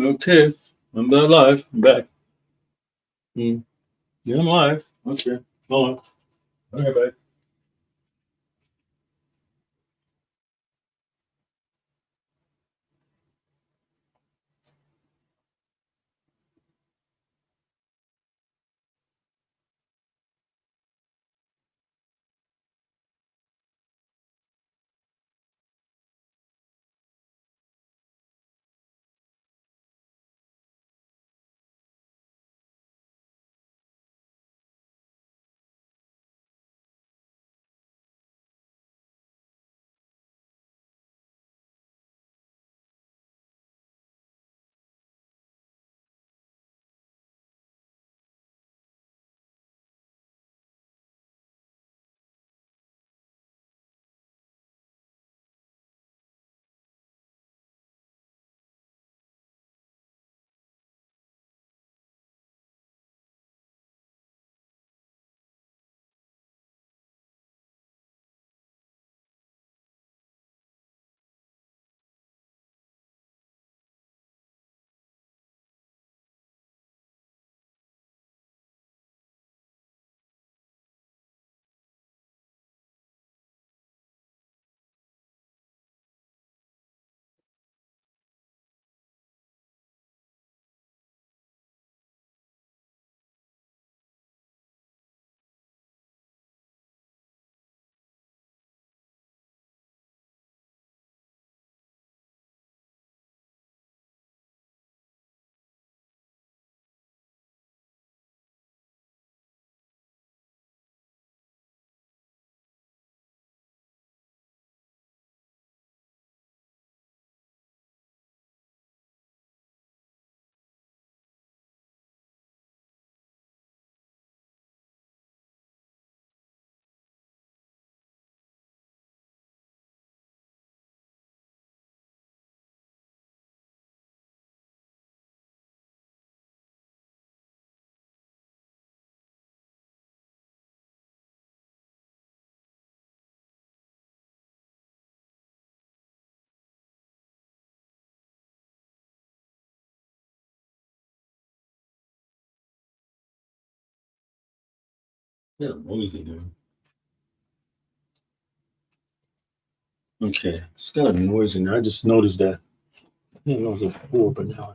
Okay, I'm back live. I'm back. Mm. Yeah, I'm live. Okay, hold on. Okay, back. Yeah, noisy, dude. Okay, it's kind of noisy now. I just noticed that. I didn't notice it before, but now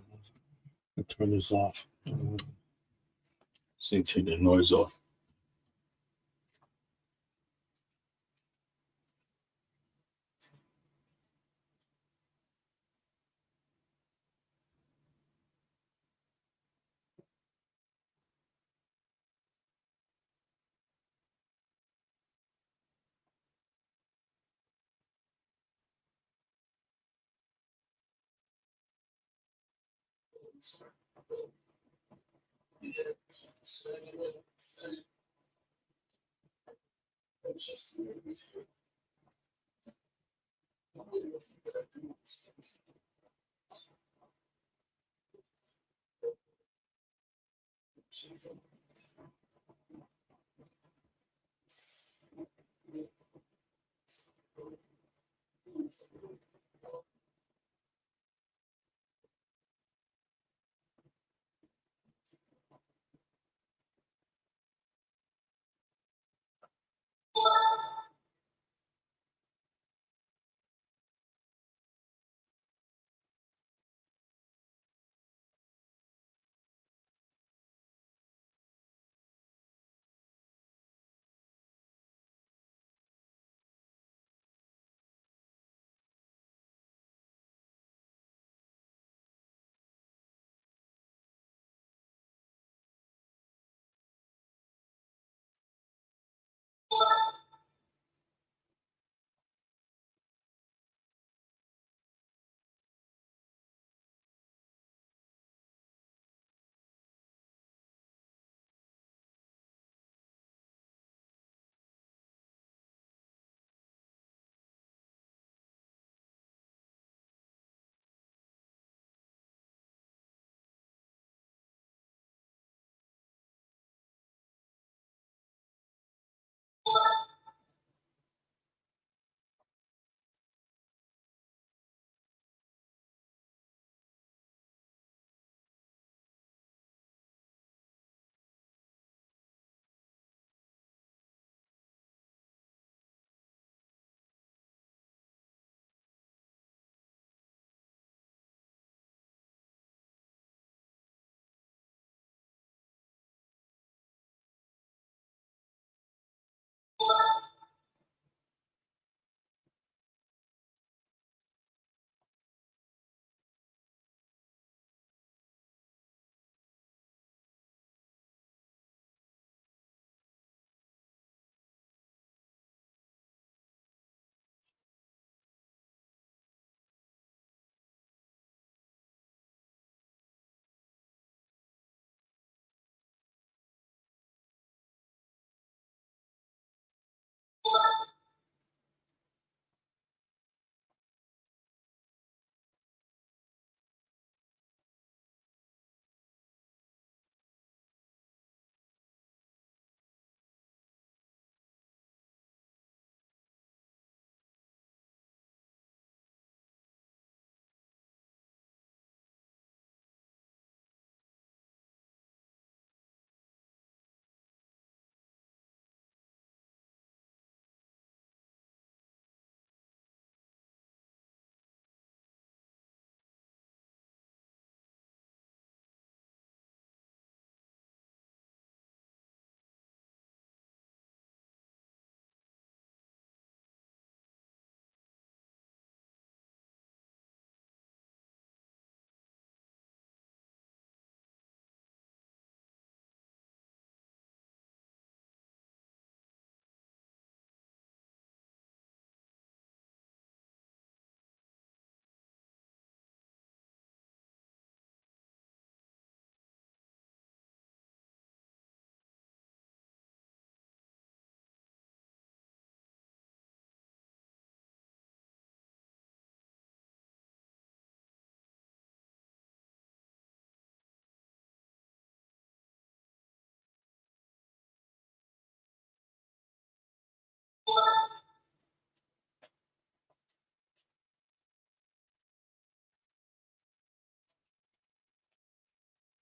I turn this off. See, turn the noise off.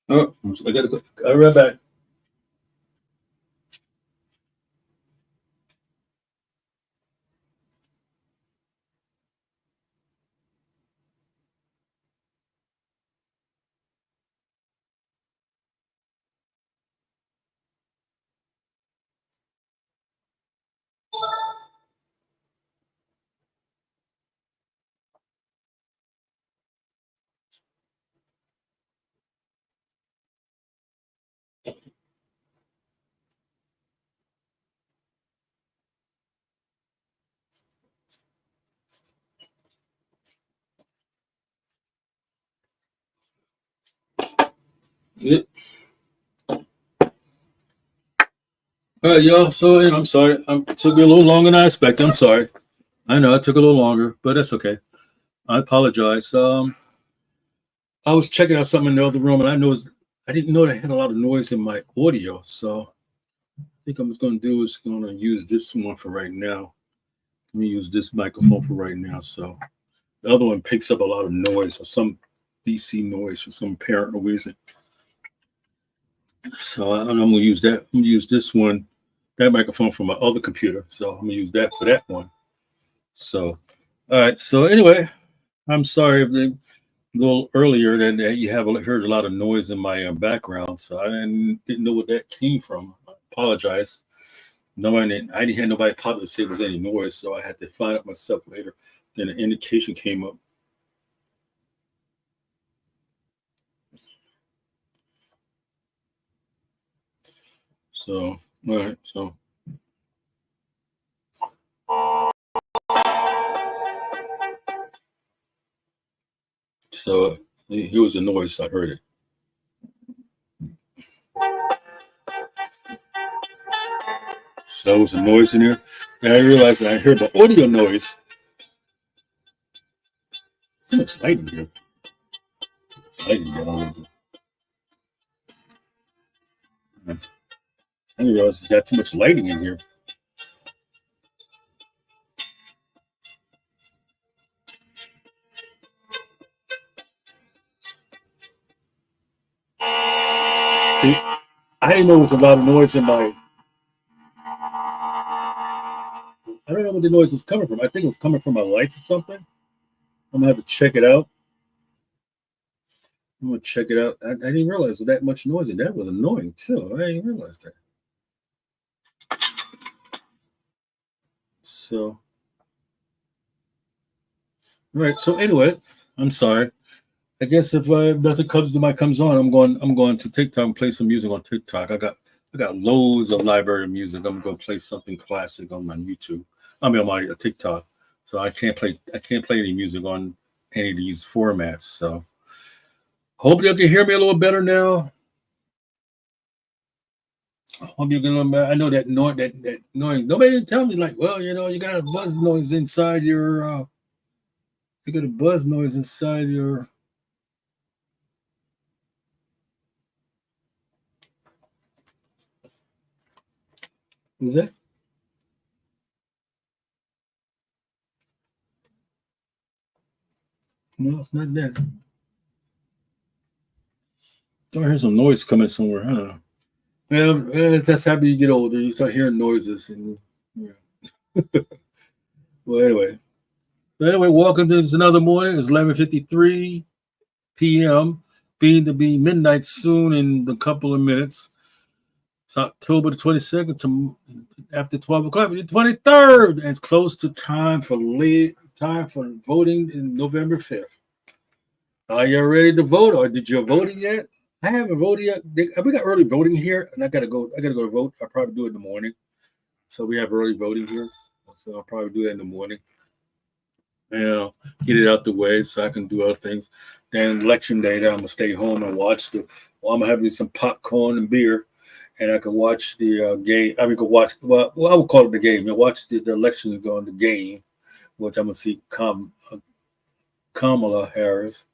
Oh, I gotta go. I'll be right back. Yeah. All right, y'all. So I'm sorry. It took me a little longer than I expected. I'm sorry. I know it took a little longer, but that's okay. I apologize. I was checking out something in the other room, and I didn't know that I had a lot of noise in my audio. So I think I'm just going to do is going to use this one for right now. Let me use this microphone for right now. So the other one picks up a lot of noise, or some DC noise for some apparent reason. So I'm going to use that. I'm going to use this one, that microphone from my other computer. So I'm going to use that for that one. So, all right. So anyway, I'm sorry if a little earlier that you have heard a lot of noise in my background. So I didn't know what that came from. I apologize. I didn't have nobody pop to say there was any noise, so I had to find out myself later. Then an indication came up. So, all right. So here was the noise. I heard it. So there was a noise in there. And I realized that I heard the audio noise. So much light in here. It's lighting down a little bit. I didn't realize it's got too much lighting in here. See, I didn't know there was a lot of noise in my. I don't know where the noise was coming from. I think it was coming from my lights or something. I'm gonna have to check it out. I'm gonna check it out. I didn't realize there was that much noise, and that was annoying too. I didn't realize that. So, right. So anyway, I'm sorry. I guess if nothing comes on, I'm going to TikTok and play some music on TikTok. I got loads of library music. I'm gonna play something classic on my YouTube. I mean on my TikTok. So I can't play any music on any of these formats. So hope you can hear me a little better now. Hope you can. I know that noise. That noise. Nobody didn't tell me like, well, you got a buzz noise inside your. You got a buzz noise inside your. Is that? No, it's not that. I hear some noise coming somewhere. I don't know. Well, that's how you get older. You start hearing noises, and yeah. Well, anyway, welcome to this another morning. It's 11:53 p.m. Being to be midnight soon in a couple of minutes. It's October the 22nd to after 12 o'clock, the 23rd, and it's close to time for voting in November 5th. Are you ready to vote, or did you vote yet? I haven't voted yet. We got early voting here, and I gotta go. I gotta go vote. I'll probably do it in the morning. So we have early voting here, so I'll probably do that in the morning. Get it out the way so I can do other things. Then election day, then I'm gonna stay home and watch the. Well, I'm gonna have some popcorn and beer, and I can watch the game. I mean, go watch. Well, I would call it the game. And watch the elections go on the game, which I'm gonna see Kamala Harris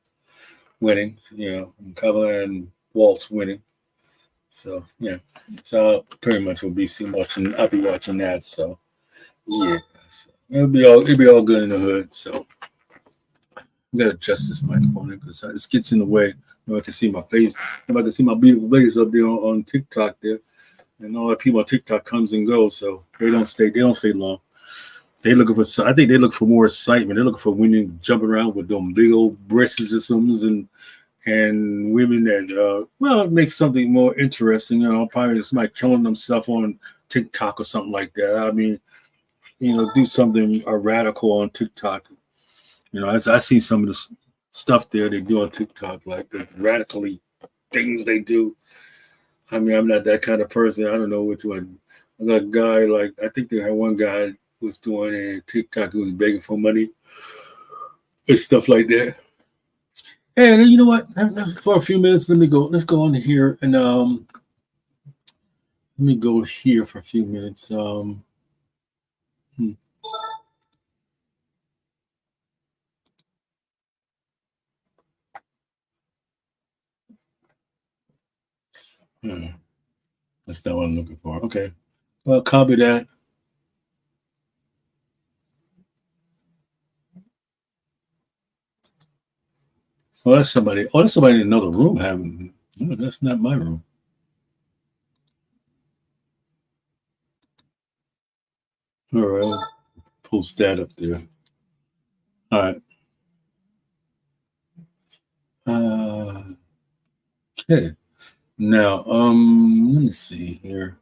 winning. Kamala and Waltz winning. So yeah, so pretty much will be watching. I'll be watching that. So yeah, so it'll be all good in the hood. So I gotta adjust this microphone because it gets in the way. I can see my face. If I can see my beautiful face up there on TikTok there, and all the people on TikTok comes and goes, so they don't stay. They don't stay long. They looking for. I think they look for more excitement. They're looking for women jumping around with them big old breasts and women that it makes something more interesting. Probably somebody killing themselves on TikTok or something like that. I mean, do something radical on TikTok. I see some of the stuff there they do on TikTok, like the radically things they do. I mean, I'm not that kind of person. I don't know which one. I got a guy, like, I think they had one guy who was doing a TikTok who was begging for money and stuff like that. And you know what? For a few minutes, let's go on here and let me go here for a few minutes. That's not what I'm looking for. Okay. Well, copy that. Oh, that's somebody. Oh, that's somebody in another room having. No, that's not my room. All right. Post that up there. All right. Okay. Now, let me see here.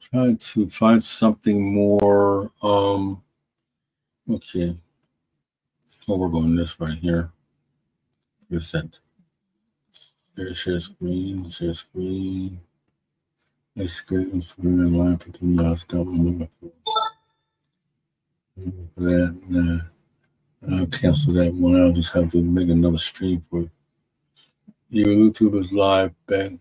Trying to find something more. Okay. Oh, we're going this right here. Percent. Share screen. Share screen. Instagram line. Continue. Stop moving. That. I'll cancel that one. I'll just have to make another stream for it. Your YouTube is live back.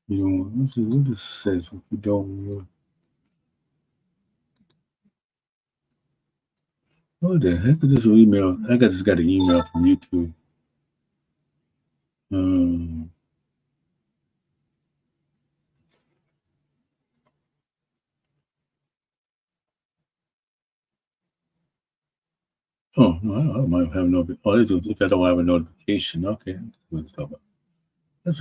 You don't want, what this says if you don't want. What the heck is this email? I just got an email from YouTube. Oh, no, I might have no. Oh, this is if I don't have a notification. Okay, that's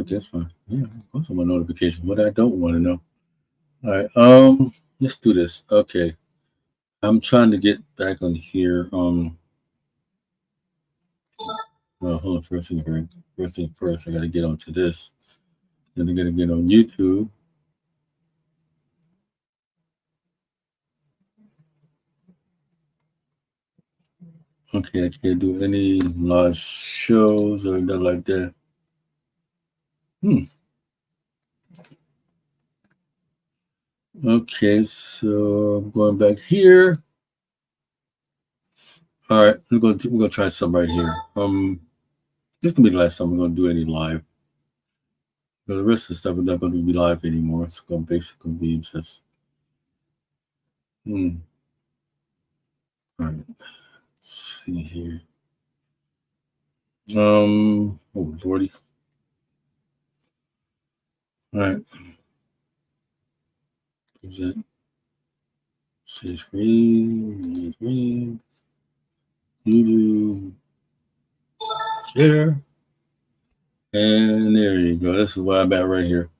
okay. That's fine. Yeah, of course I want a notification, but I don't want to know. All right. Let's do this. Okay. I'm trying to get back on here. Well, hold on. First thing first, I got to get onto this. Then I got to get on YouTube. Okay, I can't do any live shows or nothing like that. Okay, so I'm going back here. All right, we're gonna try something right here. This is gonna be the last time we're gonna do any live. But the rest of the stuff is not gonna be live anymore. It's gonna basically be just. All right. Let's see here. Oh lordy. All right. Present. Share screen. YouTube. Share. And there you go. This is why I'm at right here.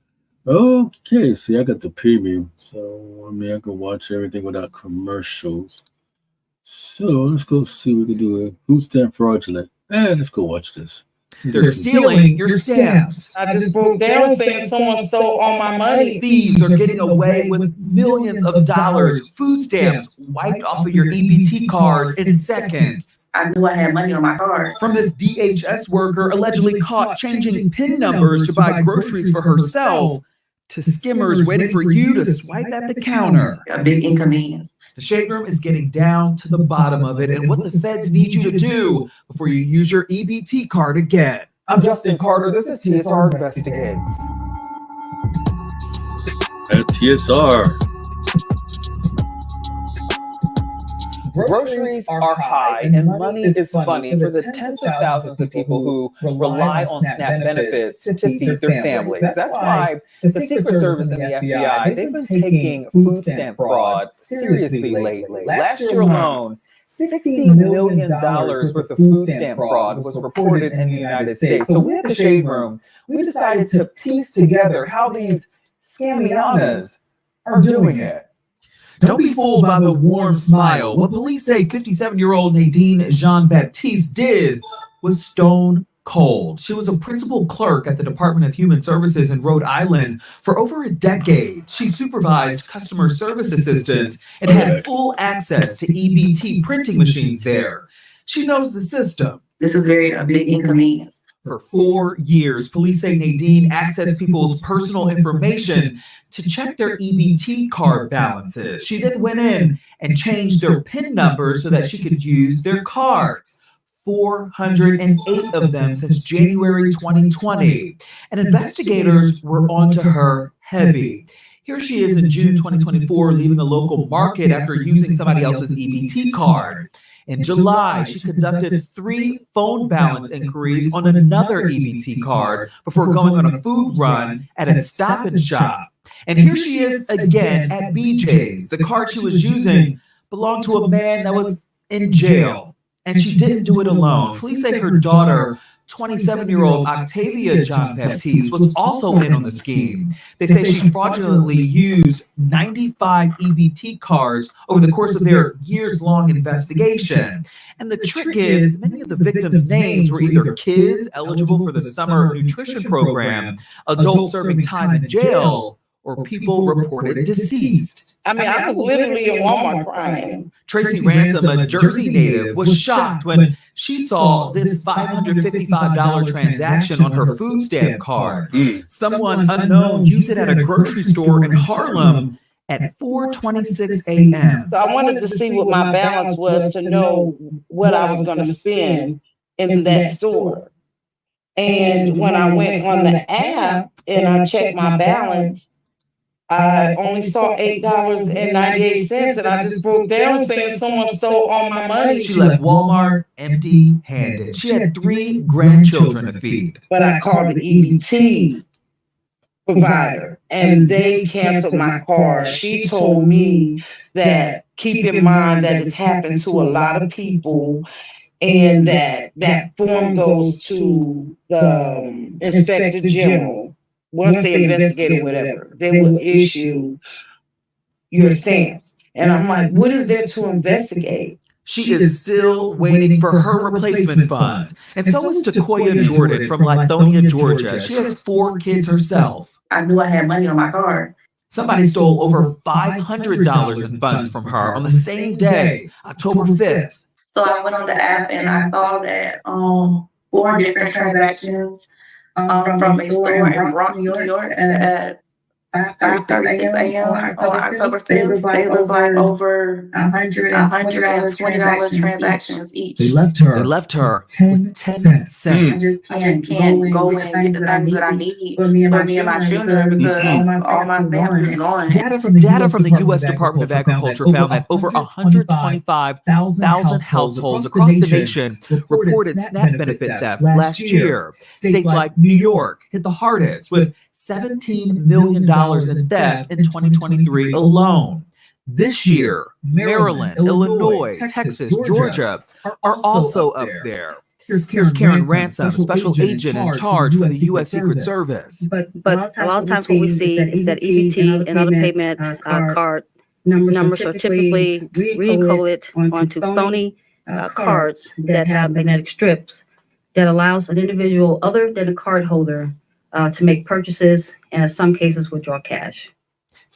Okay, see, I got the preview. So, I mean, I can watch everything without commercials. So, let's go see what we can do. Food stamp fraudulent. Let's go watch this. They're stealing your stamps. I just broke down saying someone stole all my money. Thieves are getting away with millions of dollars. Food stamps wiped off of your EBT card in seconds. I knew I had money on my card. From this DHS worker allegedly caught changing PIN numbers to buy groceries for herself to skimmers waiting for you to swipe at the counter. A big inconvenience. The Shade Room is getting down to the bottom of it and what the feds need you to do before you use your EBT card again. I'm Justin Carter. This is TSR Investigates. At TSR. Groceries are high and money is funny for the tens of thousands of people who rely on SNAP benefits to feed their families. That's why the Secret Service and the FBI, they've been taking food stamp fraud seriously lately. Last year alone, $60 million worth of food stamp fraud was reported in the United States. So we at the Shade Room, we decided to piece together how these scamianas are doing it. Don't be fooled by the warm smile. What police say 57-year-old Nadine Jean-Baptiste did was stone cold. She was a principal clerk at the Department of Human Services in Rhode Island for over a decade. She supervised customer service assistants and had full access to EBT printing machines there. She knows the system. This is a big inconvenience. For 4 years, police say Nadine accessed people's personal information to check their EBT card balances. She then went in and changed their PIN numbers so that she could use their cards. 408 of them since January 2020. And investigators were onto her heavy. Here she is in June 2024, leaving a local market after using somebody else's EBT card. In July, she conducted 3 phone balance inquiries on another EBT card before going on a food run at a Stop and Shop. And here she is again at BJ's. The card she was using belonged to a man that was in jail. And she didn't do it alone. Police say her daughter, 27-year-old Octavia Jean-Baptiste, was also in on the scheme. They say she fraudulently used 95 EBT cards over the course of their years-long investigation. And the trick is, many of the victims' names were either kids eligible for the summer nutrition program, adults serving time in jail, or people reported deceased. I mean, I was literally in Walmart crying. Tracy Ransom, a Jersey native, was shocked when she saw this $555 transaction on her food stamp card. Someone unknown used it at a grocery store in Harlem at 4:26 a.m. So I wanted to see what my balance was to know what I was going to spend in that store. And when I went on the app and I checked my balance, I only saw $8.98, and I just broke down saying someone stole all my money. She left Walmart empty-handed. She had 3 grandchildren to feed. But I called the EBT provider, and they canceled my card. She told me that keep in mind that it's happened to a lot of people, and that form goes to the Inspector General. Once they investigate or whatever, they will issue your stamps. And I'm like, what is there to investigate? She is still waiting for her replacement funds. And so is Takoya Jordan from Lithonia, Georgia. She has 4 kids herself. I knew I had money on my card. Somebody stole over $500 in funds from her on the same day, October 5th. So I went on the app and I saw that 4 different transactions from a store in Bronx, New York at 5:36 a.m. on October 5th. They was like over $120 transactions each. They left her 10 cents. I just can't go and get the things that I need for me and my children because all my stamps are gone. Data from the U.S. Department of Agriculture found that over 125,000 households across the nation reported SNAP benefit theft last year. States like New York hit the hardest with $17 million in theft in 2023 alone. This year, Maryland, Illinois, Texas, Georgia are also up there. Here's Karen Ransom, special agent in charge for the U.S. Secret Service. But a lot of times what we see is that EBT and other payment card numbers are typically re-encoded onto phony cards that have magnetic strips that allows an individual other than a card holder to make purchases and in some cases withdraw cash.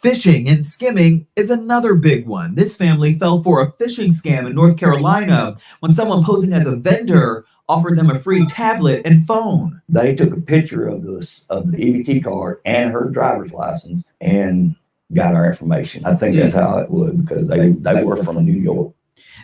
Phishing and skimming is another big one. This family fell for a phishing scam in North Carolina when someone posing as a vendor offered them a free tablet and phone. They took a picture of the EBT card and her driver's license and got our information. I think that's how it would, because they were from New York.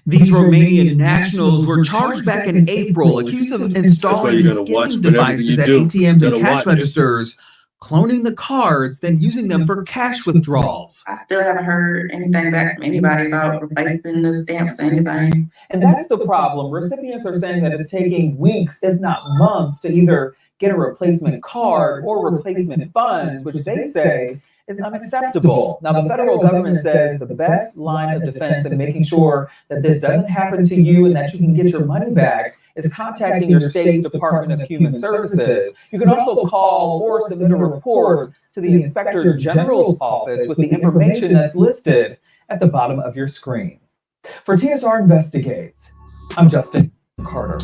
These Romanian nationals were charged back in April, accused of installing skimming devices at ATMs and cash registers cloning the cards, then using them for cash withdrawals. I still haven't heard anything back from anybody about replacing the stamps or anything. And that's the problem. Recipients are saying that it's taking weeks, if not months, to either get a replacement card or replacement funds, which they say is unacceptable. Now, the federal government says the best line of defense in making sure that this doesn't happen to you and that you can get your money back is contacting your state's Department of Human Services. You can also call or submit a report to the Inspector General's office with the information that's listed at the bottom of your screen. For TSR Investigates, I'm Justin Carter.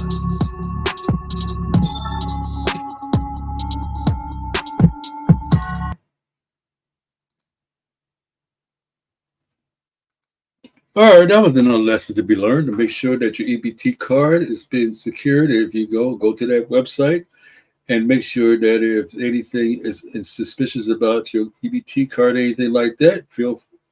All right, that was another lesson to be learned, to make sure that your EBT card is being secured. If you go to that website and make sure that if anything is suspicious about your EBT card, anything like that,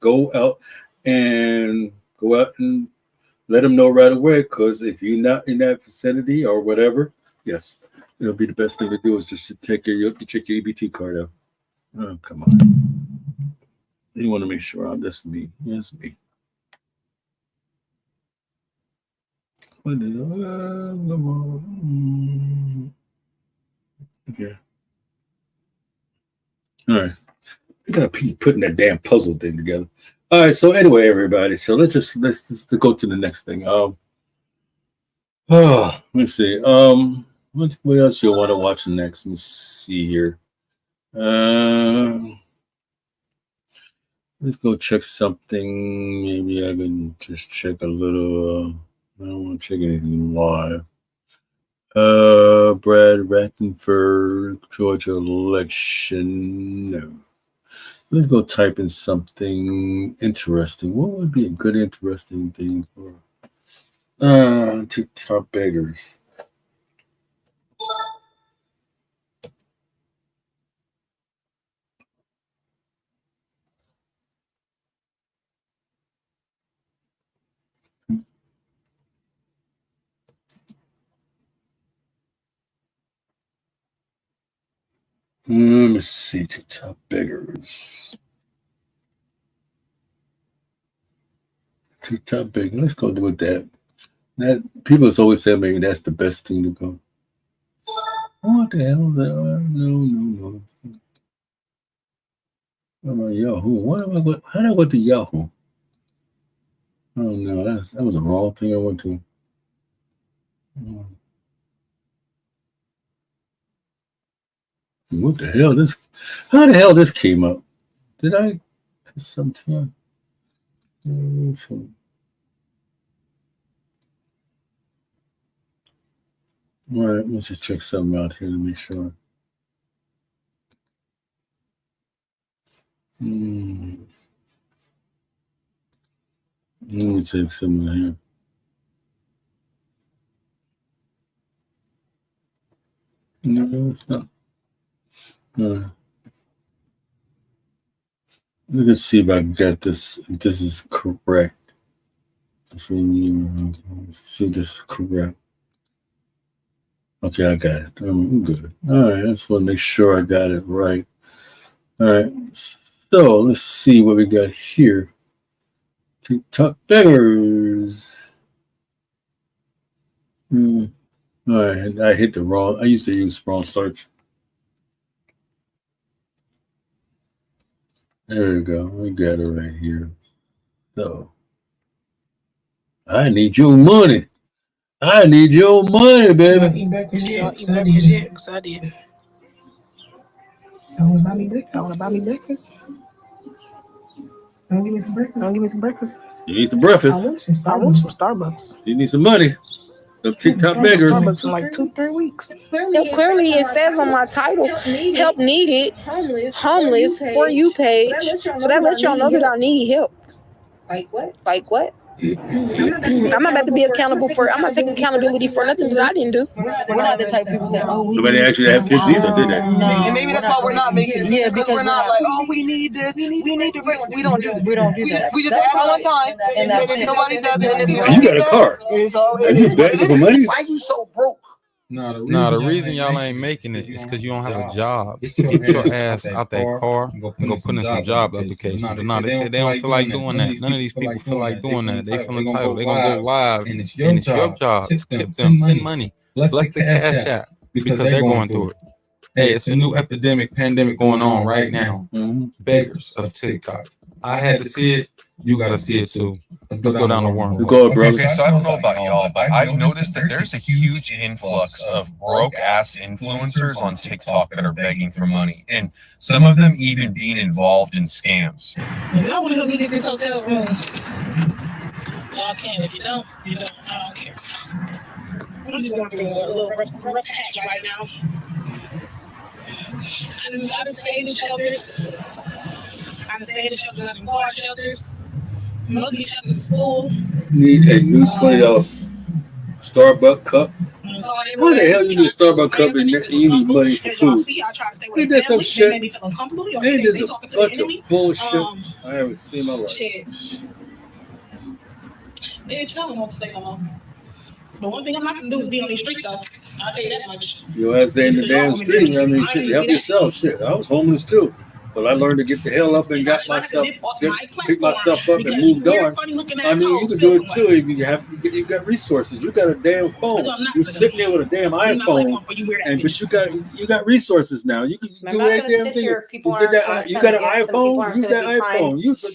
go out and let them know right away. Because if you're not in that vicinity or whatever, yes, it'll be the best thing to do is just to check your EBT card out. Oh, come on. You want to make sure that's me. Yes, me. Okay. All right. I gotta keep putting that damn puzzle thing together. All right. So anyway, everybody. So let's just go to the next thing. Let's see. What else you want to watch next? Let me see here. Let's go check something. Maybe I can just check a little. I don't want to check anything live. Brad Rattenberg, Georgia election. No. Let's go type in something interesting. What would be a good, interesting thing for TikTok beggars? Let me see, TikTok beggars. TikTok beggars. Let's go with that. That people always say, maybe that's the best thing to go. What the hell? No. What about Yahoo? How did I go to Yahoo? Oh no, that was the wrong thing I went to. What the hell? How the hell this came up? Did I put something? All right, let's just check something out here to make sure. Let me check something here. No, it's not. Let's see if I got this. If this is correct. Let's see if this is correct. Okay, I got it. I'm good. All right, I just want to make sure I got it right. All right, so let's see what we got here. TikTok beggars. All right, I hit the wrong. I used to use wrong search. There we go. We got it right here. So, I need your money. I need your money, baby. Eat breakfast yet? Cause I did. You want to buy me breakfast? Don't give me some breakfast. You need some breakfast. I want some Starbucks. You need some money. The TikTok beggars. Starbucks in like 2-3 weeks. Clearly, it says on my title, help needed, homeless, for you page. So that lets y'all know that I need help. Like what? I'm not about to be accountable for, I'm not taking accountability for nothing that I didn't do. We're not the type of people that, Nobody actually have kids either, did they? No. And maybe that's why we're not making. Yeah, because we're not like, oh, we need this. We don't do that. We don't do that. We just ask one time, and that's if it. nobody does it, and if You got a car. it is all. Are you begging for money? Why you so broke? Nah, the reason y'all ain't making it is because you don't have a job. Get your ass out that car and go put in some job applications. But nah, they said they don't feel like doing that. None of these people feel like doing that. They feel entitled. They gonna go live, and it's your job to tip them, send money, bless the cash app because they're going through it. Hey, it's a new pandemic going on right now. Beggars of TikTok. I had to see it. You got to see it too. Let's go down the worm. Go, bro. Okay, so I don't know about y'all, but I've noticed that there's a huge influx of broke-ass influencers on TikTok that are begging for money, and some of them even being involved in scams. If y'all want to help me get this hotel room, y'all can. If you don't, you don't. I don't care. I'm just going through a little rough patch right now. I've stayed in shelters. I've stayed in shelters. I've been car shelters. Most of these shelters is school. Need a new $20 Starbucks cup. Why the hell you need a Starbucks cup and you need money for food? Ain't that some shit? Ain't this a bunch of bullshit I haven't seen in my life? Shit. Bitch, I don't want to stay no more. But one thing I'm not gonna do is be on these streets, though. I'll tell you that much. Your ass stay in the damn street. I mean, shit, help yourself. Shit, I was homeless too. But I learned to get the hell up and pick myself up and moved on. I mean, you can do it too if you got resources. You got a damn phone. You're sitting there with a damn iPhone, but you got resources now. You can do that damn thing. You got an iPhone. Use that iPhone. Use a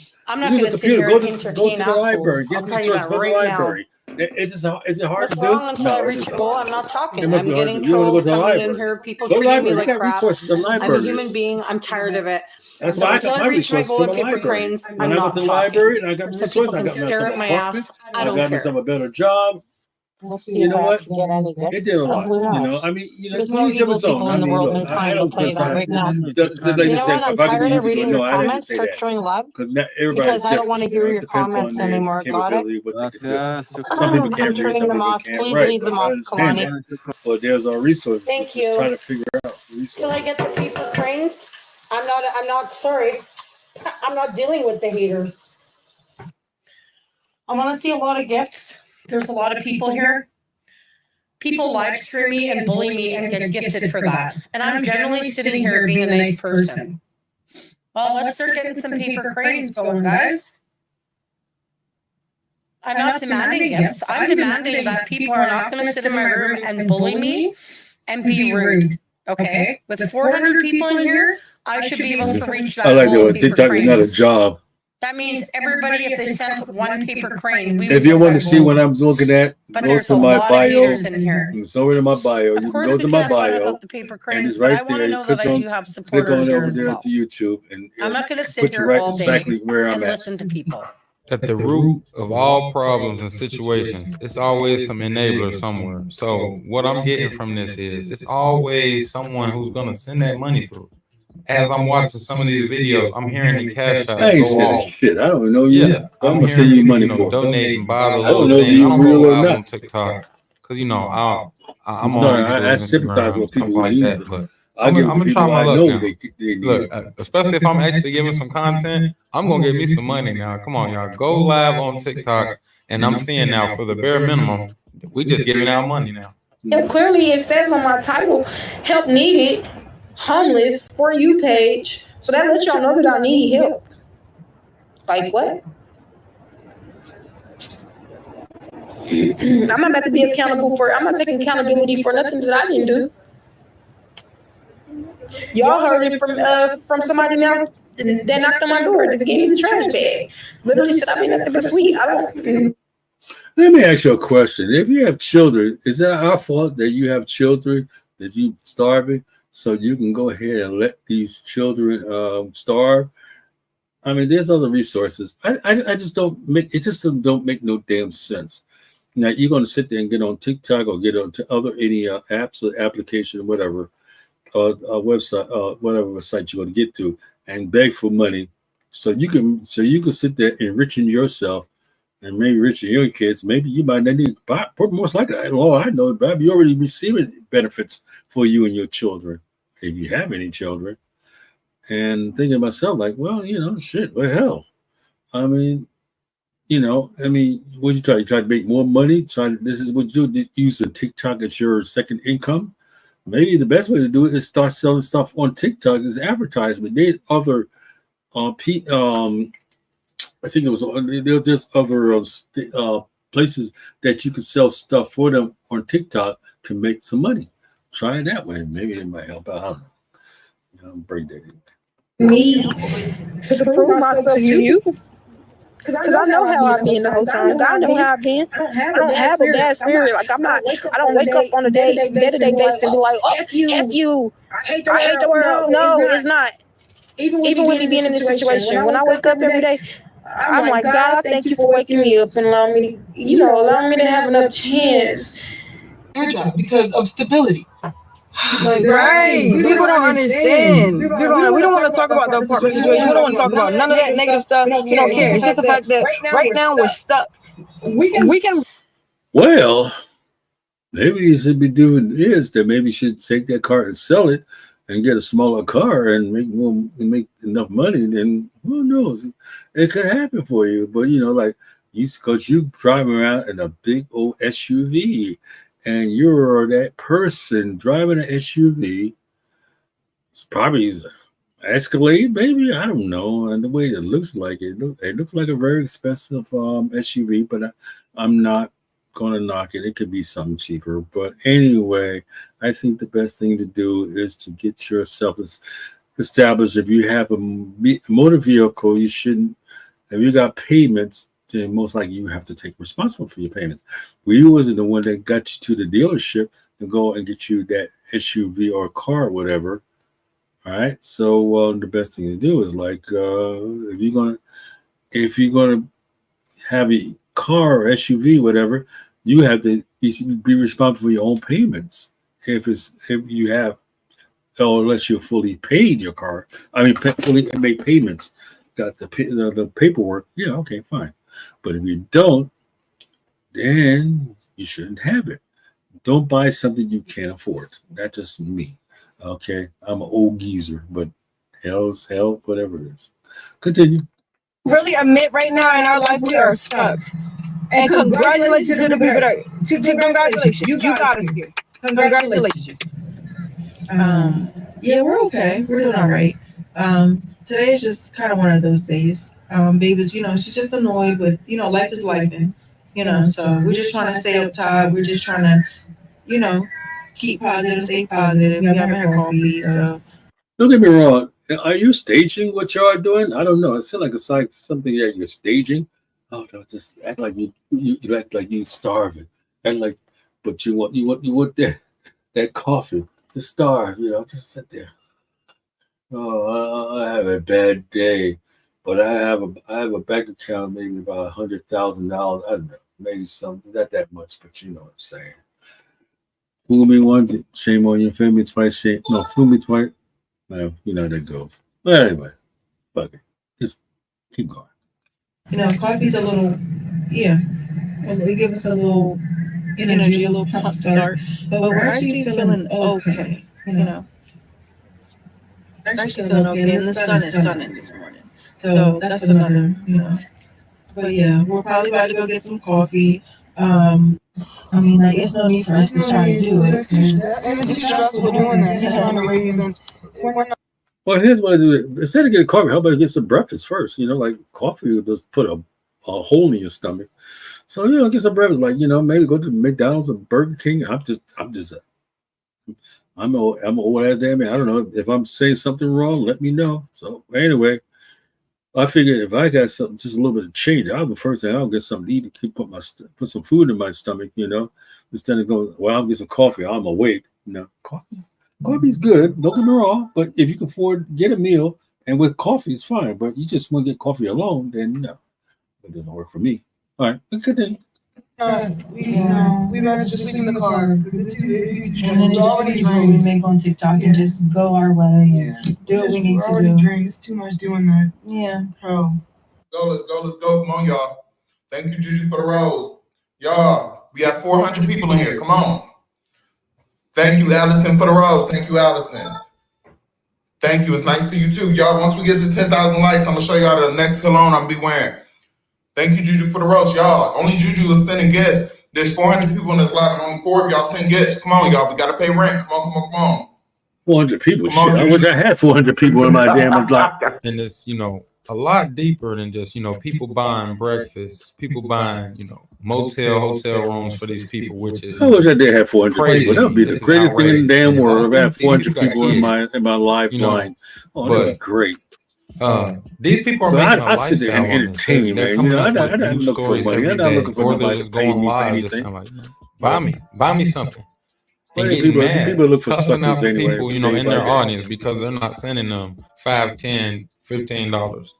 computer. Go to the library. Get research from the library. Is it hard to do? Until I reach a goal, I'm not talking. I'm getting calls coming in here, people treating me like crap. I'm a human being. I'm tired of it. That's so why until I reach my goal of paper cranes, I'm not talking. And I got so people can stare at my ass. I don't care. I got myself a better job. You know what? It did a lot. You know, I mean, there's no evil people in the world and trying to play that right now. You know what? I'm tired of reading your comments. Start showing love. Because I don't want to hear your comments anymore. Got it? Some people can't read, some people can't write. Leave them off, Kalani. But there's our resources. Thank you. Trying to figure out Till I get the paper cranes, I'm not sorry. I'm not dealing with the haters. I want to see a lot of gifts. There's a lot of people here. People live stream me and bully me and get gifted for that. And I'm generally sitting here being a nice person. Well, let's start getting some paper cranes going, guys. I'm not demanding gifts. I'm demanding that people are not going to sit in my room and bully me and be rude. Okay? With 400 people in here, I should be able to reach that goal of paper TikTok is not a job. That means everybody, if they sent one paper crane, if you want to see what I'm looking at, go to my bio. It's over to my bio. You can go to my bio, and it's right there. You click on over there to YouTube, and I'm not going to sit here all day exactly where I'm and at. listen to people. At the root of all problems and situations, it's always some enabler somewhere. So what I'm getting from this is it's always someone who's gonna send that money through. As I'm watching some of these videos, I'm hearing the cash out. I ain't saying shit. I don't even know you. Yeah, I'm gonna send you money for donate and buy the I don't little know if thing. you I'm real real or live not. on TikTok because you know I'm No, on I sympathize with people like who use that, it. but I give it to I'm gonna people try my I luck know now. they need Look, it. especially if I'm actually giving some content, I'm gonna get me some money now. Come on, y'all, go live on TikTok, and I'm seeing now for the bare minimum, we just giving out money now. And clearly it says on my title, help needed, homeless, for you page. So that lets y'all know that I need help. Like what? I'm not about to be accountable for, I'm not taking accountability for nothing that I didn't do. Y'all heard it from somebody now that knocked on my door to give me the trash bag. Literally said I've been nothing but sweet. I don't. Let me ask you a question. If you have children, is that our fault that you have children that you starving so you can go ahead and let these children starve? I mean, there's other resources. I just don't make it. Just don't make no damn sense. Now you're going to sit there and get on TikTok or get on to any apps or application or whatever, website, whatever site you're going to get to, and beg for money, so you can sit there enriching yourself and maybe enriching your kids. Maybe you might not need, most likely, I know, Bob, you're already receiving benefits for you and your children if you have any children. And thinking to myself, like, well, shit, what the hell? I mean, you know, I mean, what you try? You try to make more money. This is what you do. Use the TikTok as your second income. Maybe the best way to do it is start selling stuff on TikTok as advertisement. They had other, I think it was there's other places that you can sell stuff for them on TikTok to make some money. Try it that way. Maybe it might help out. I don't know. You know, break that in. Me to prove myself to you. Because I know how I've been the whole time. I know how I've been. I don't have a bad spirit. Like, I don't wake up on a day-to-day basis and be like, oh, F you. I hate the world. No, it's not. Even with me being in this situation, when I wake up every day, I'm like, God, I thank you for waking me up and allowing me to have another chance. Because of stability. Like, right. People don't understand. We don't want to talk about the apartment situation. We don't want to talk about none of that negative stuff. We don't care. It's just the fact that right now we're stuck. We can. Well, maybe you should be doing is that maybe you should take that car and sell it and get a smaller car and make enough money. Then who knows? It could happen for you. But you know, like because you drive around in a big old SUV. And you're that person driving an SUV. It's probably an Escalade, maybe. I don't know. And the way it looks like it looks like a very expensive SUV. But I'm not going to knock it. It could be something cheaper. But anyway, I think the best thing to do is to get yourself established. If you have a motor vehicle, you shouldn't. If you got payments, then most likely you have to take responsibility for your payments. We wasn't the one that got you to the dealership to go and get you that SUV or car or whatever. All right. So the best thing to do is like if you're gonna have a car or SUV, whatever, you have to be responsible for your own payments. If you have, unless you're fully paid your car, fully made payments, got the paperwork. Yeah. Okay. Fine. But if you don't, then you shouldn't have it. Don't buy something you can't afford. That's just me. Okay. I'm an old geezer, but hell's hell, whatever it is. Continue. Really admit right now in our life we are stuck. And congratulations to the people that congratulations. You got us here. Congratulations. Yeah, we're okay. We're doing all right. Today is just kind of one of those days. Baby's, she's just annoyed with, life is life, and, so we're just trying to stay up top. We're just trying to, keep positive, stay positive. We haven't had coffee, so. Don't get me wrong. Are you staging what y'all are doing? I don't know. It sounds like it's like something that you're staging. Oh, no, just act like you act like you starving, and like, but you want that coffee to starve. Just sit there. Oh, I have a bad day. But I have a bank account, maybe about $100,000. I don't know, maybe something, not that much, but you know what I'm saying. Fool me once, shame on you. Fool me twice, fool me twice. Well, you know how that goes. But anyway, fuck it. Just keep going. Coffee's a little, it gives us a little energy, a little pump start. But we're actually feeling okay, Actually feeling okay, and the sun is sunning this morning. So that's another, But yeah, we're probably about to go get some coffee. It's no need for us to try to do it. It's stressful doing that. Trying to raise and well, here's what I do. Instead of getting coffee, how about I get some breakfast first? Like coffee will just put a hole in your stomach. So, get some breakfast. Like, maybe go to McDonald's or Burger King. I'm an old ass damn man. I don't know if I'm saying something wrong. Let me know. So anyway, I figured if I got something, just a little bit of change, the first thing I'll get something to eat to put some food in my stomach. Instead of going, well, I'll get some coffee. I'm awake. Coffee's good. Don't get me wrong. But if you can afford get a meal and with coffee, it's fine. But you just want to get coffee alone, then no, it doesn't work for me. All right, continue. We'd rather just sleep in the car. And then it's already drink, we make on TikTok and just go our way and do what we need to do. It's too much doing that. Yeah. Let's go. Come on, y'all. Thank you, Juju, for the rose. Y'all, we have 400 people in here. Come on. Thank you, Allison, for the rose. Thank you, Allison. Thank you. It's nice to you, too. Y'all, once we get to 10,000 likes, I'm going to show y'all the next cologne I'm going to be wearing. Thank you, Juju, for the roast, y'all. Only Juju is sending gifts. There's 400 people in this live, and only 4 of y'all send gifts. Come on, y'all. We gotta pay rent. Come on. 400 people. Come on, Shit, I wish I had 400 people in my damn block. And it's, you know, a lot deeper than just, you know, people buying breakfast, people buying, you know, hotel rooms for these people, which is, I wish I did have 400 crazy. people. That would be the This is greatest thing in the damn outrageous. world. If I had These 400 people got people in my lifeline. Oh, that'd be great. These people are But making a I sit there and lifestyle on this. entertain you, They're man. You know, coming I'm up with not new looking for stories money. every I'm not day, looking for or nobody they're to just pay going me for live. Just anything. I'm like, buy me something. And Well, getting people- mad, people look for cussing out suckers anyway, people, you know, in things their like that. audience because they're not sending them $5, $10, $15.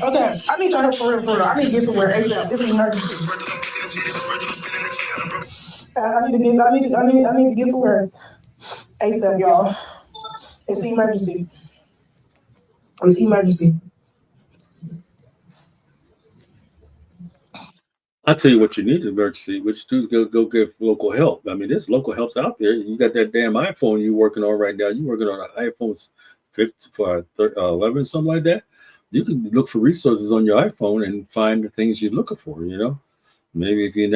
Okay, I need your help for real. I need to get somewhere ASAP. This is an emergency. I need to get somewhere ASAP, y'all. It's an emergency. It's an emergency. I'll tell you what you need to emergency, which do is go get local help. I mean, there's local helps out there. You got that damn iPhone you're working on right now. You're working on an iPhone 11, something like that. You can look for resources on your iPhone and find the things you're looking for, you know. Maybe if you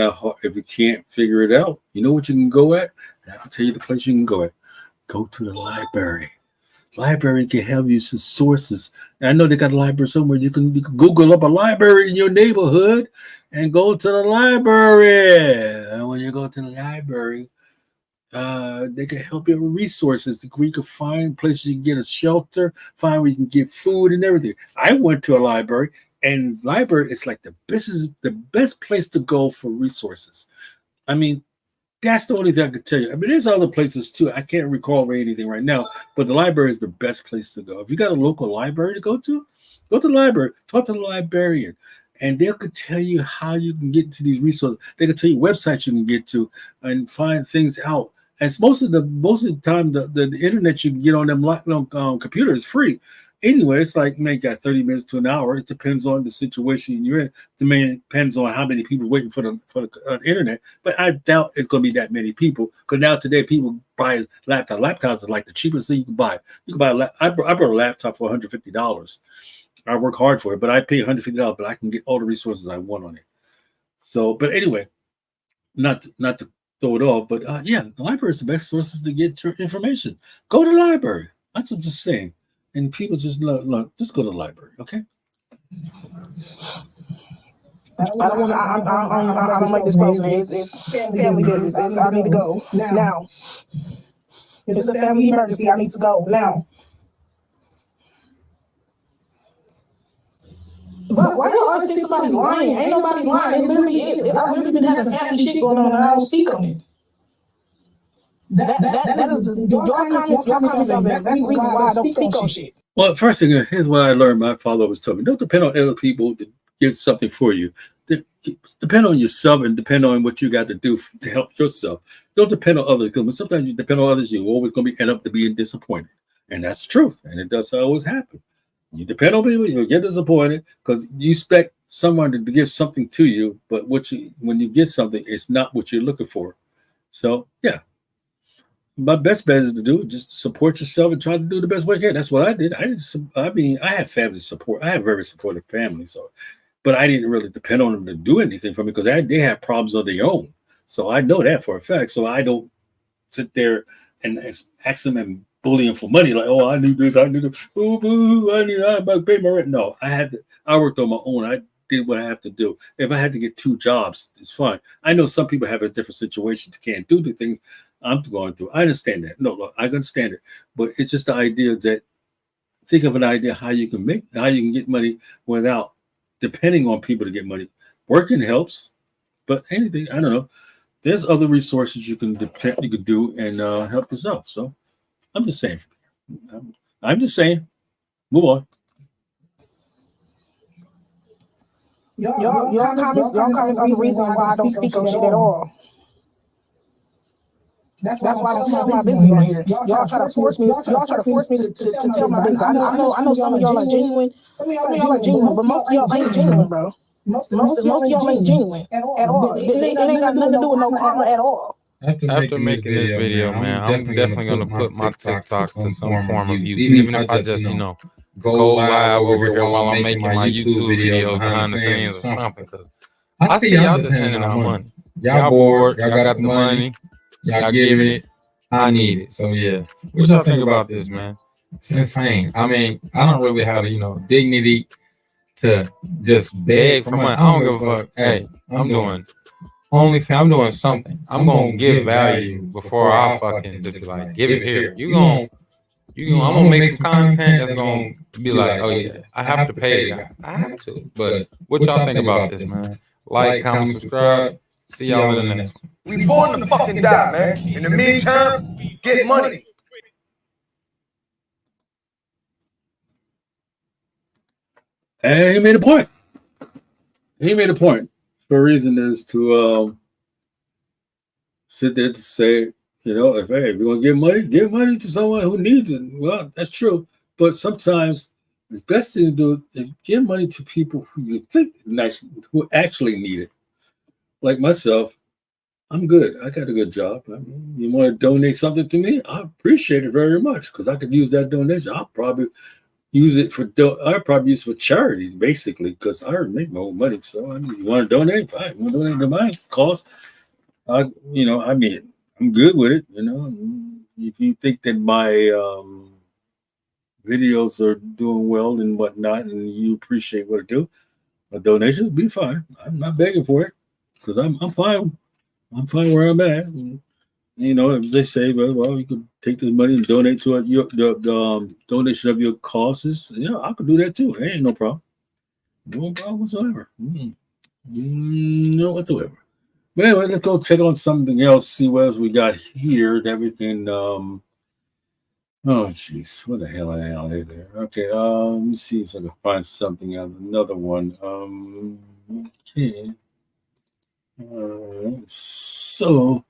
can't figure it out, you know what you can go at? I can tell you the place you can go at. Go to the library. Library can help you some sources. And I know they got a library somewhere. You can Google up a library in your neighborhood and go to the library. And when you go to the library, they can help you with resources where you can find places you can get a shelter, find where you can get food and everything. I went to a library, and library is like the best place to go for resources. I mean, that's the only thing I could tell you. I mean, there's other places too. I can't recall anything right now, but the library is the best place to go. If you got a local library to go to the library, talk to the librarian, and they could tell you how you can get to these resources. They could tell you websites you can get to and find things out. And most of the time, the internet you can get on them computers is free. Anyway, it's like, man, you got 30 minutes to an hour. It depends on the situation you're in. It depends on how many people waiting for the internet. But I doubt it's going to be that many people, because now today people buy laptops. Laptops is like the cheapest thing you can buy. You can buy I bought a laptop for $150. I work hard for it, but I pay $150, but I can get all the resources I want on it. So, but anyway, not to throw it off, but yeah, the library is the best sources to get your information. Go to the library. That's what I'm just saying. And people just look, just go to the library, okay? I don't want to. I don't make this closing. It's family business. I need to go now. This is a family emergency. I need to go now. But why y'all always think somebody lying? Ain't nobody lying. It literally is. I literally been having family shit going on, and I don't speak on it. That is your comments are the exact reason why I don't speak on shit. Well, first thing, here's what I learned. My father always told me: don't depend on other people to give something for you. Depend on yourself and depend on what you got to do to help yourself. Don't depend on others, because sometimes you depend on others, you're always going to end up being disappointed, and that's the truth. And it does always happen. You depend on people, you'll get disappointed because you expect someone to give something to you, but when you get something, it's not what you're looking for. So yeah. My best bet is to just support yourself and try to do the best way you can. That's what I did. I had family support. I have very supportive family, but I didn't really depend on them to do anything for me because they had problems of their own. So I know that for a fact. So I don't sit there and ask them and bully them for money. Like, oh, I need this, I need this. Ooh, boo, I about to pay my rent. No, I worked on my own. I did what I have to do. If I had to get 2 jobs, it's fine. I know some people have a different situation, can't do the things I'm going through. I understand that. No, I understand it. But it's just the idea that think of an idea how you can get money without depending on people to get money. Working helps, but anything, I don't know. There's other resources you can do and help yourself. So I'm just saying. Move on. Y'all comments are the reason why I don't speak on shit at all. That's why I don't tell my business on here. Y'all try to force me. Y'all try to force me to tell my business. I know some of y'all are genuine. Some of y'all are genuine, but most of y'all ain't genuine, bro. Most of y'all ain't genuine at all. It ain't got nothing to do with no karma at all. After making this video, man, I'm definitely gonna put my TikTok to some form of use, even if I just, go live over here while I'm making my YouTube videos behind the scenes or something. Cause I see y'all just handing out money. Y'all bored, y'all got the money, y'all giving it. I need it. So yeah. What y'all think about this, man? It's insane. I mean, I don't really have, dignity to just beg for money. I don't give a fuck. Hey, I'm doing I'm doing something. I'm gonna give value before I fucking just be like, give it here. I'm gonna make some content that's gonna be like, oh yeah, I have to pay the guy. I have to. But what y'all think about this, man? Like, comment, subscribe. See y'all in the next one. We born to fucking die, man. In the meantime, get money. And he made a point. The reason is to sit there to say, if you want to give money to someone who needs it. Well, that's true. But sometimes the best thing to do is give money to people who you think who actually need it. Like myself, I'm good. I got a good job. You want to donate something to me? I appreciate it very much because I could use that donation. I'll probably use it for charity, basically, because I already make my own money. So you want to donate? Fine. You want to donate to my cause? I'm good with it. If you think that my videos are doing well and whatnot, and you appreciate what I do, my donations be fine. I'm not begging for it because I'm fine. I'm fine where I'm at. And, as they say, well, you could take this money and donate to the donation of your causes. Yeah, I could do that too. It ain't no problem. No problem whatsoever. No whatsoever. But anyway, let's go check on something else, see what else we got here. Everything. Oh, jeez. What the hell is there? Okay, let me see if I can find something else. Another one. Okay. So.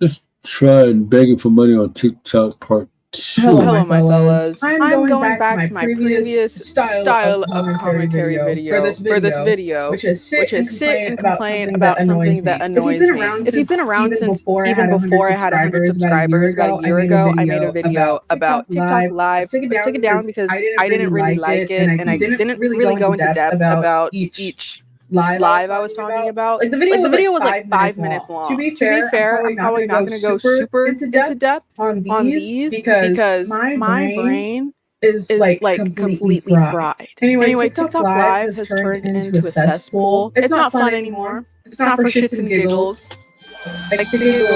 Let's try begging for money on TikTok part 2. Hello, my fellas. I'm going back to my previous style of commentary video for this video, which is sit and complain about something that annoys me. If you've been around since even before I had 100 subscribers, about a year ago, I made a video about TikTok Live. I took it down because I didn't really like it, and I didn't really go into depth about each live I was talking about. Like the video was like 5 minutes long. To be fair, I'm probably not going to go super into depth on these because my brain is like completely fried. Anyway, TikTok Live has turned into a cesspool. It's not fun anymore. It's not for shits and giggles. I like to giggle.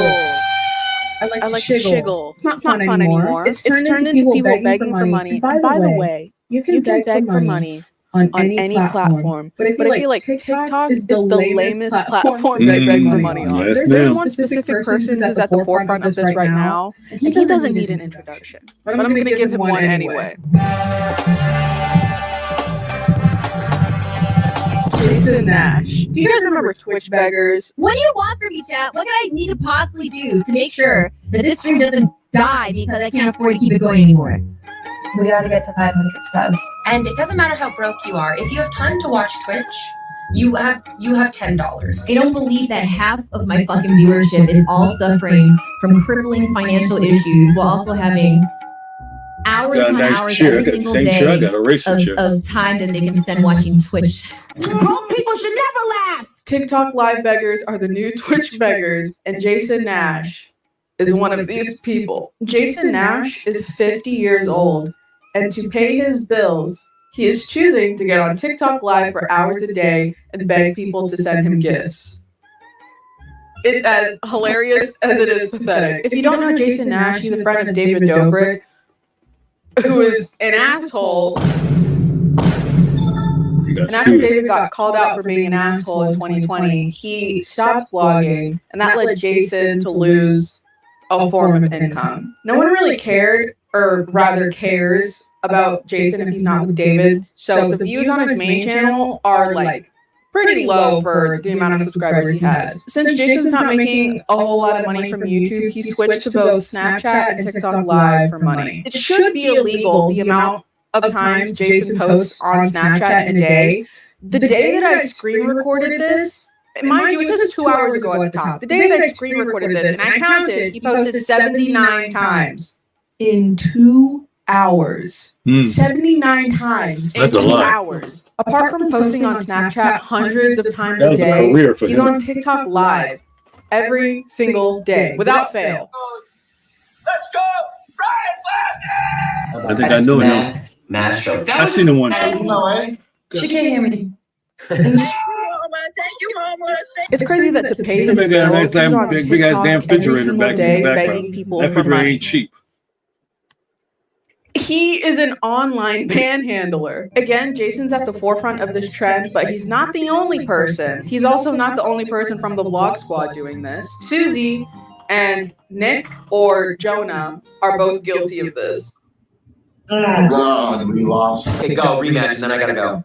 I like to shiggle. It's not fun anymore. It's turned into people begging for money. And by the way, you can beg for money on any platform. But I feel like TikTok is the lamest platform to beg for money on. There's one specific person who's at the forefront of this right now, and he doesn't need an introduction. But I'm going to give him one anyway. Jason Nash. Do you guys remember Twitch beggars? What do you want from me, chat? What do I need to possibly do to make sure that this stream doesn't die because I can't afford to keep it going anymore? We gotta get to 500 subs. And it doesn't matter how broke you are. If you have time to watch Twitch, you have $10. I don't believe that half of my fucking viewership is all suffering from crippling financial issues while also having hours upon hours every single day of time that they can spend watching Twitch. Broke people should never laugh! TikTok Live beggars are the new Twitch beggars, and Jason Nash is one of these people. Jason Nash is 50 years old, and to pay his bills, he is choosing to get on TikTok Live for hours a day and beg people to send him gifts. It's as hilarious as it is pathetic. If you don't know Jason Nash, he's a friend of David Dobrik, who is an asshole. And after David got called out for being an asshole in 2020, he stopped vlogging, and that led Jason to lose a form of income. No one really cared, or rather cares, about Jason if he's not with David. So the views on his main channel are like pretty low for the amount of subscribers he has. Since Jason's not making a whole lot of money from YouTube, he switched to both Snapchat and TikTok Live for money. It should be illegal, the amount of times Jason posts on Snapchat in a day, the day that I screen recorded this, mind you, it says 2 hours ago at the top. The day that I screen recorded this, and I counted, he posted 79 times in 2 hours. 79 times in That's a 2 lot. hours. Apart from posting on Snapchat hundreds of times That a was a day, career for he's him. on TikTok live every single day without fail. I think I know him. Nashville. I seen him one time. She can't hear me. It's crazy that to pay his They got a nice bills, he's on big ass damn TikTok every refrigerator single back day in the begging background. people That for refrigerator money. ain't cheap. He is an online panhandler. Again, Jason's at the forefront of this trend, but he's not the only person. He's also not the only person from the Vlog Squad doing this. Susie and Nick or Jonah are both guilty of this. Oh, God, we lost. Okay, go rematch, and then I gotta go.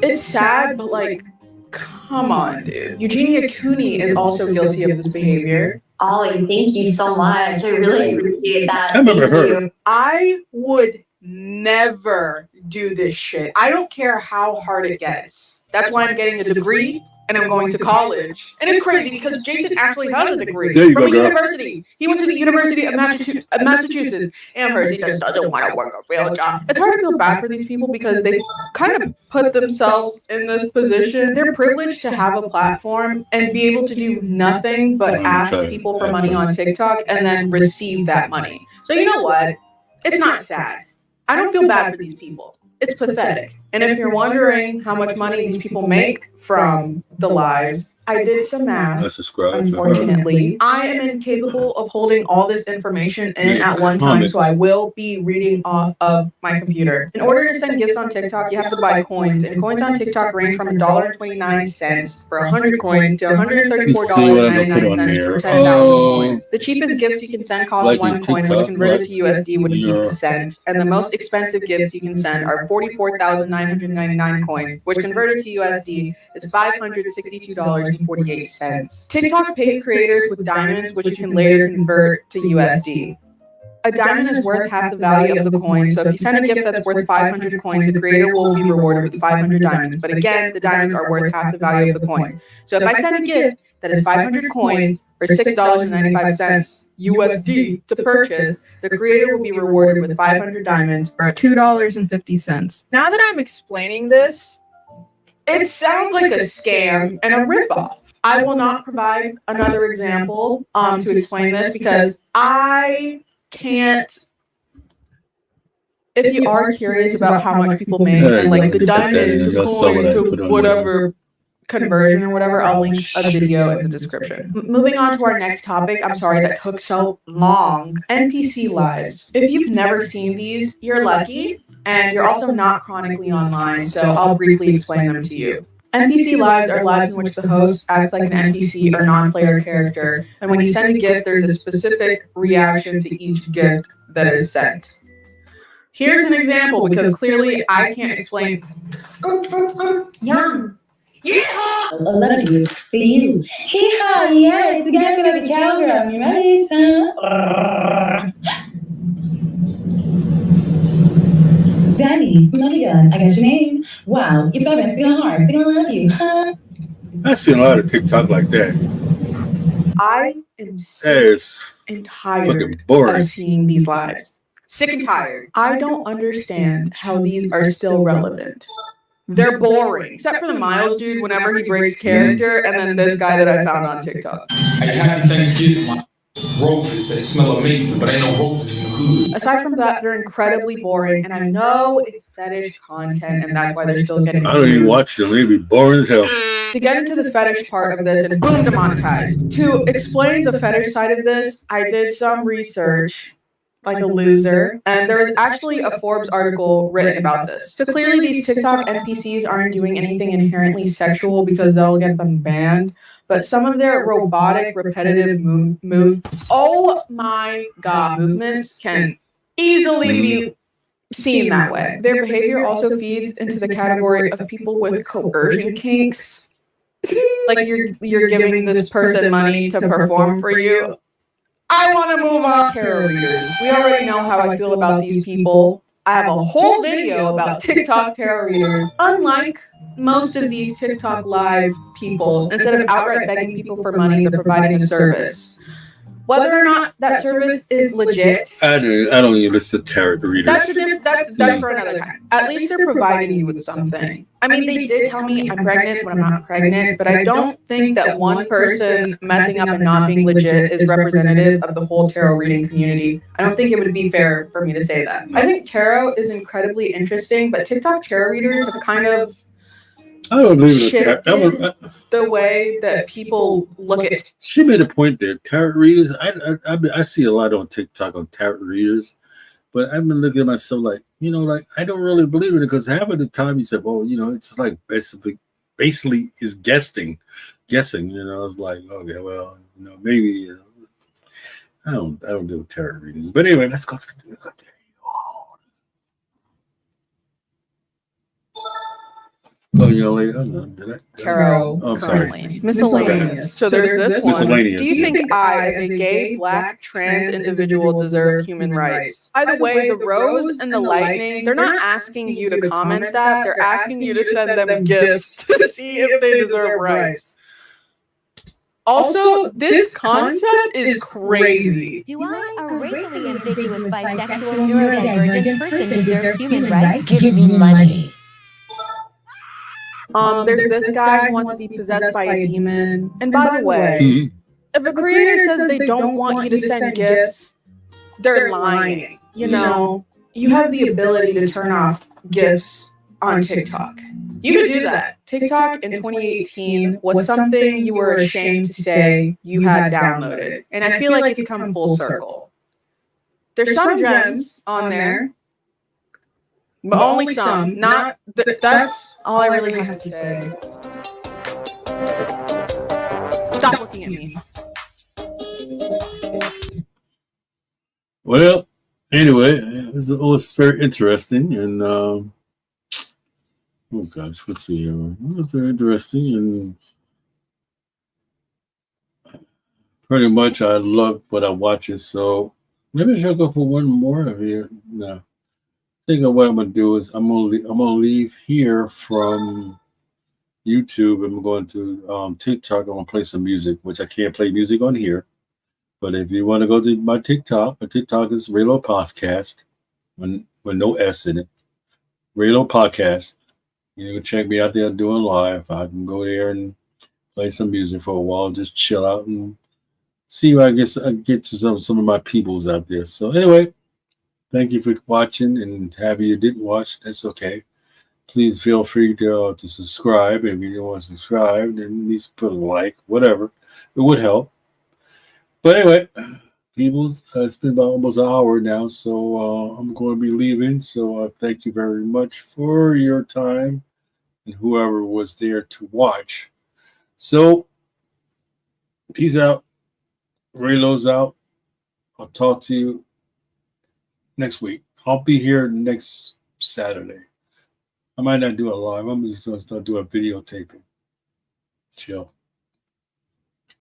It's sad, but like, come on, dude. Eugenia Cooney is also guilty of this behavior. Ollie, thank you so much. I really appreciate that. I remember Thank her. you. I would never do this shit. I don't care how hard it gets. That's why I'm getting a degree and I'm going to college. And it's crazy because Jason actually has a degree There you from go, a girl. university. He went to the University of Massachusetts. Amherst, he just doesn't want to work a real job. It's hard to feel bad for these people because they kind of put themselves in this position. They're privileged to have a platform and be able to do nothing but ask people for money on TikTok and then receive that money. So you know what? It's not sad. I don't feel bad for these people. It's pathetic. And if you're wondering how much money these people make from the lives, I did some math. Let's subscribe to her. Unfortunately, I am incapable of holding all this information in at one time, so I will be reading off of my computer. In order to send gifts on TikTok, you have to buy coins, and coins on TikTok range from $1.29 for 100 coins to $134.99 for 10,000 coins. The cheapest gifts you can send cost Like 1 your coin, which TikTok, converted like to USD would be your- a cent, and the most expensive gifts you can send are 44,999 coins, which converted to USD is $562.48. TikTok pays creators with diamonds, which you can later convert to USD. A diamond is worth half the value of the coin, so if you send a gift that's worth 500 coins, the creator will be rewarded with 500 diamonds. But again, the diamonds are worth half the value of the coins. So if I send a gift that is 500 coins or $6.95 USD to purchase, the creator will be rewarded with 500 diamonds or $2.50. Now that I'm explaining this, it sounds like a scam and a ripoff. I will not provide another example to explain this because I can't. If you are curious about how much people make and like the diamond to coin to whatever conversion or whatever, I'll link a video in the description. Moving on to our next topic. I'm sorry that took so long. NPC lives. If you've never seen these, you're lucky. And you're also not chronically online, so I'll briefly explain them to you. NPC lives are lives in which the host acts like an NPC or non-player character, and when you send a gift, there's a specific reaction to each gift that is sent. Here's an example, because clearly I can't explain. Yum. Yeehaw! A lot of you for you. Yeehaw! Yes, you gotta go to the cowgirl. You ready? Danny, naughty gun, I got your name. Wow, you're fucking feeling hard. Feeling love you, huh? I seen a lot of TikTok like that. I am That sick is and tired fucking boring. of seeing these lives. Sick and tired. I don't understand how these are still relevant. They're boring, except for the Miles dude whenever he breaks character, and then this guy that I found on TikTok. Happy Thanksgiving. My roses that smell amazing, but ain't no roses in the hood. Aside from that, they're incredibly boring, and I know it's fetish content, and that's why they're still getting I don't even views. watch them. They be boring as hell. To get into the fetish part of this, and boom, demonetized. To explain the fetish side of this, I did some research, like a loser, and there was actually a Forbes article written about this. So clearly these TikTok NPCs aren't doing anything inherently sexual because that'll get them banned, but some of their robotic, repetitive oh my god, movements can easily be seen that way. Their behavior also feeds into the category of people with coercion kinks. Like you're giving this person money to perform for you. I want to move on. Tarot readers. We already know how I feel about these people. I have a whole video about TikTok tarot readers. Unlike most of these TikTok live people, instead of outright begging people for money, they're providing a service. Whether or not that service is legit, I don't even listen to tarot readers. that's for another time. At least they're providing you with something. I mean, they did tell me I'm pregnant when I'm not pregnant, but I don't think that one person messing up and not being legit is representative of the whole tarot reading community. I don't think it would be fair for me to say that. I think tarot is incredibly interesting, but TikTok tarot readers have kind of I don't believe in shifted tarot. the way that people look at. She made a point there. Tarot readers. I see a lot on TikTok on tarot readers, but I've been looking at myself like, like I don't really believe in it because half of the time you said, well, it's just like basically is guessing. It's like, okay, well, maybe I don't do tarot reading. But anyway, let's go. Oh, Tarot I'm currently. sorry. Miscellaneous. So there's this one. Miscellaneous. Do you think I, as a gay, black, trans individual, deserve human rights? Either way, the rose and the lightning, they're not asking you to comment that. They're asking you to send them gifts to see if they deserve rights. Also, this concept is crazy. Do I, a racially ambiguous bisexual neurodivergent person, deserve human rights? Give me money. There's this guy who wants to be possessed by a demon. And by the way, if a creator says they don't want you to send gifts, they're lying. You have the ability to turn off gifts on TikTok. You could do that. TikTok in 2018 was something you were ashamed to say you had downloaded. And I feel like it's come full circle. There's some gems on there, but only some. Not that's all I really have to say. Stop looking at me. Well, anyway, it was very interesting, and oh gosh, let's see here. It was very interesting, and pretty much I love what I watch it. So maybe I should go for one more of here. No, I think what I'm gonna do is I'm gonna leave here from YouTube. I'm going to TikTok. I'm gonna play some music, which I can't play music on here. But if you want to go to my TikTok is Raylo Podcast, with no S in it. Raylo Podcast. You can check me out there doing live. I can go there and play some music for a while, just chill out and see what I get to some of my peoples out there. So anyway, thank you for watching, and have you didn't watch, that's okay. Please feel free to subscribe. If you don't want to subscribe, then at least put a like, whatever. It would help. But anyway, peoples, it's been about almost an hour now, so I'm going to be leaving. So thank you very much for your time and whoever was there to watch. So, peace out. Raylo's out. I'll talk to you next week. I'll be here next Saturday. I might not do it live. I'm just going to start doing videotaping. Chill.